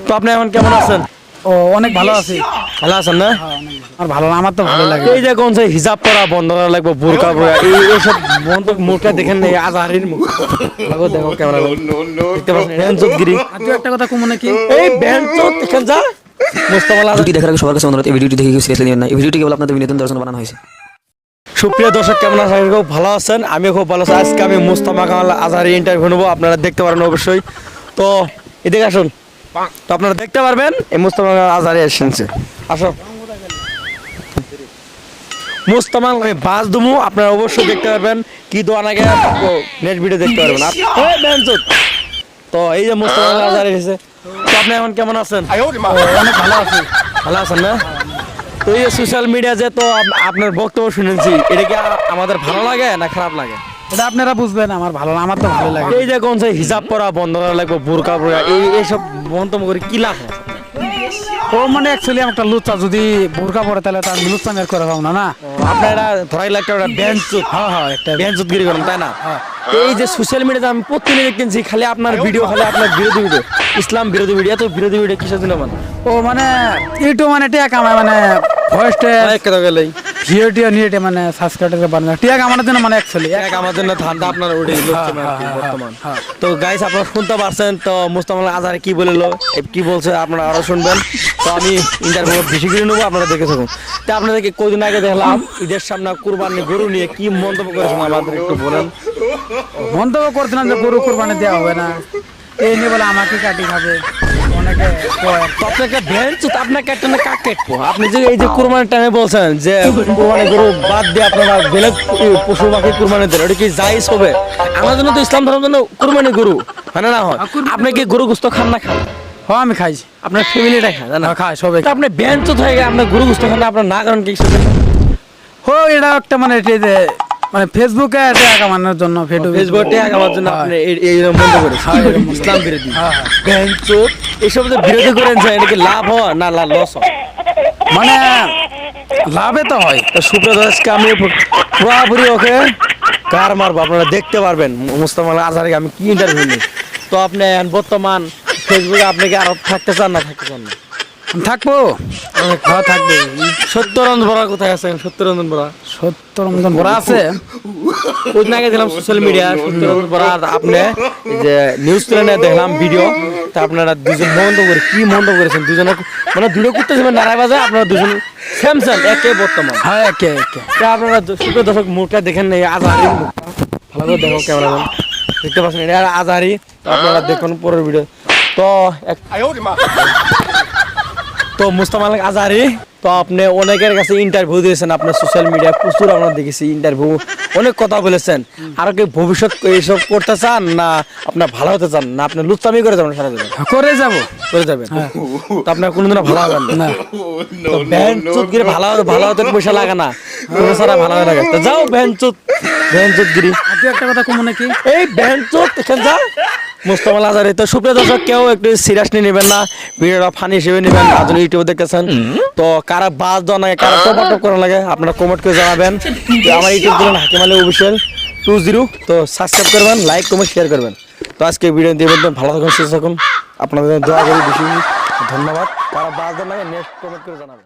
তো আপনি এখন কেমন আছেন? ও অনেক ভালো আছি। ভালো আছেন না? আর ভালো আমার তো ভালো লাগে। এই যে কোন সেই হিজাব পরা বন্ধ করা লাগবে, বোরকা পরা এইসব বন্ধ, মুখটা দেখেন না, আজহারির মুখ লাগো, দেখো ক্যামেরা দেখতে পাচ্ছেন, রেঞ্জতগিরি। আর তুই একটা কথা কম নাকি, এই বেঞ্চত দেখেন যা মুস্তাফা ভিডিওটি দেখার আগে সবার কাছে অনুরোধ, এই ভিডিওটি দেখে কেউ সিরিয়াসলি নেবেন না। এই ভিডিওটি কেবল আপনাদের বিনোদন দর্শন বানানো হয়েছে। সুপ্রিয় দর্শক, কেমন আছেন? খুব ভালো আছেন? আমি খুব ভালো আছি। আজকে আমি মুস্তাফা কামাল আজহারি ইন্টারভিউ নেবো, আপনারা দেখতে পারেন অবশ্যই। তো এদিকে আসুন, তো আপনারা দেখতে পারবেন এই মুস্তাফা কামাল আজহারি এসেছে। আসো মুস্তাফা, আমি বাস দুমু, আপনারা অবশ্যই দেখতে পারবেন কি দোয়া নাগে নেট ভিডিও দেখতে পারবেন। তো এই যে মুস্তাফা কামাল আজহারি এসেছে, তো আপনি এখন কেমন আছেন? অনেক ভালো আছি। ভালো আছেন না? তো এই সোশ্যাল মিডিয়া যে, তো আপনার বক্তব্য শুনেছি, এটা কি আমাদের ভালো লাগে না খারাপ লাগে? এটা আপনারা বুঝবেন, আমার ভালো আমার তো ভালো লাগে। এই যে কোন সেই হিজাব পরা বন্ধ করা লাগবে, বোরকা পরা এইসব মন্তব্য করে কি লাভ? ও মানে অ্যাকচুয়ালি একটা লুচ্চা, যদি বোরকা পরে তাহলে তার লুচ্চামের করে পাবো না না। আপনারা ধরাই লাগতে বেঞ্চুত, হ্যাঁ একটা বেঞ্চুতগিরি করেন, তাই না? এই যে সোশ্যাল মিডিয়াতে আমি প্রতিদিন দেখতেছি খালি আপনার ভিডিও, খালি আপনার বিরোধী ভিডিও, ইসলাম বিরোধী ভিডিও, এত বিরোধী ভিডিও কিসের জন্য? ও মানে ইউটিউব মানে টিয়া কামায়, মানে ভয়েসটা কথা গেলেই ভিডিও নিয়ে মানে সাবস্ক্রাইবার বানানো টিয়া কামানোর জন্য, মানে অ্যাকচুয়ালি আমার জন্য ধান্দা আপনার ওটাই বর্তমান। তো গাইস, আপনারা শুনতে পারছেন তো মুস্তাফা আজহারি কি বললো, কি বলছে আপনারা আরো শুনবেন। তো আমি ইন্টারভিউ বেশি করে নেবো, আপনারা দেখে থাকুন। তো আপনাদেরকে কদিন আগে দেখলাম ঈদের সামনে কুরবানি গরু নিয়ে কি মন্তব্য করেছেন আমাদের একটু বলেন। মন্তব্য করছিলাম যে গরু কুরবানি দেওয়া হবে না, এই নিয়ে বলে আমাকে কাটি খাবে অনেকে। তো আপনাকে বেঞ্চ, আপনাকে একটা না কাক কাটবো। আপনি যে এই যে কুরবানির টাইমে বলছেন যে কুরবানি গরু বাদ দিয়ে আপনারা বেলেগ পশু পাখি কুরবানি দেন, ওটা কি জায়েজ হবে? আমার জন্য তো ইসলাম ধর্মের জন্য কুরবানি গরু হয় না হয়। আপনি কি গরু গোস্ত খান না খান? হ্যাঁ আমি খাইছি। আপনার ফ্যামিলিটা খায় না? খায় সবাই। আপনি বেঞ্চ হয়ে গেলে আপনার গরু গোস্ত খান না, আপনার না করেন কি? হো এটা একটা মানে মানে ফেসবুকে টাকা কামানোর জন্য, ফেসবুকে টাকা কামানোর জন্য আপনি এই বন্ধ করেছেন, ইসলাম বিরোধী বেঞ্চ এইসব যে বিরোধী করেন, যে এটা কি লাভ হয় না লস হয়? মানে লাভে তো হয়। তো সুপ্রদর্শকে আমি পুরাপুরি ওকে কার মারবো, আপনারা দেখতে পারবেন মুস্তাফা আজহারি আমি কি ইন্টারভিউ নিই। তো আপনি বর্তমান ফেসবুকে আপনি কি আরো থাকতে চান না থাকতে চান না? থাকবো, হ্যাঁ থাকবে। সত্যরঞ্জন বড়া কোথায় আছেন? সত্যরঞ্জন বড়া, সত্যরঞ্জন বড়া আছে। ওই আগে দেখলাম সোশ্যাল মিডিয়া সত্যরঞ্জন বড়া আর আপনি যে নিউজ চ্যানেলে দেখলাম ভিডিও। তা আপনারা দুজন মন্তব্য করে কি মন্তব্য করেছেন? দুজনে মানে ভিডিও করতেছেন নারায় বাজে, আপনারা দুজন স্যামসাং একে বর্তমান। হ্যাঁ একে একে। তা আপনারা সুপ্রিয় দর্শক মুখটা দেখেন না, আজহারির মুখটা ভালো করে দেখো, ক্যামেরাম্যান দেখতে পাচ্ছেন এটা আজহারি। তো আপনারা দেখুন পরের ভিডিও। তো মুস্তাফা আজহারি, তো আপনি অনেকের কাছে ইন্টারভিউ দিয়েছেন, আপনার সোশ্যাল মিডিয়া প্রচুর আমরা দেখেছি ইন্টারভিউ, অনেক কথা বলেছেন। আর কি ভবিষ্যৎ এইসব করতে চান না আপনার ভালো হতে চান, না আপনার লুচ্চামি করে যাবেন সারা জীবন? করে যাবো, করে যাবেন। তো আপনার কোনোদিনও ভালো হবেন না। তো বেঞ্চুত গিয়ে ভালো হতে পয়সা লাগে না, সারা ভালো হয়ে লাগে। তো যাও বেঞ্চুত গিরি। আর তুই একটা কথা কম নাকি, এই বেঞ্চুত এখানে যা মুস্তাফা আজহারি। তো সুপ্রিয় দর্শক, কেউ একটু সিরিয়াসলি নেবেন না, ভিডিওটা ফানি হিসেবে নেবেন। আজ ইউটিউবে দেখতেছেন, তো কারা বাস দেওয়া লাগে, কারা টপ করা লাগে, আপনারা কমেন্ট করে জানাবেন। তো আমার ইউটিউব চ্যানেল হাকিম আলী অফিসিয়াল 20, তো সাবস্ক্রাইব করবেন, লাইক কমেন্ট শেয়ার করবেন। তো আজকে ভিডিও দিয়ে বলতেন ভালো থাকুন, সুস্থ থাকুন, আপনাদের দোয়া করি বেশি। ধন্যবাদ। কারা বাস দেওয়া লাগে নেক্সট কমেন্ট করে জানাবেন।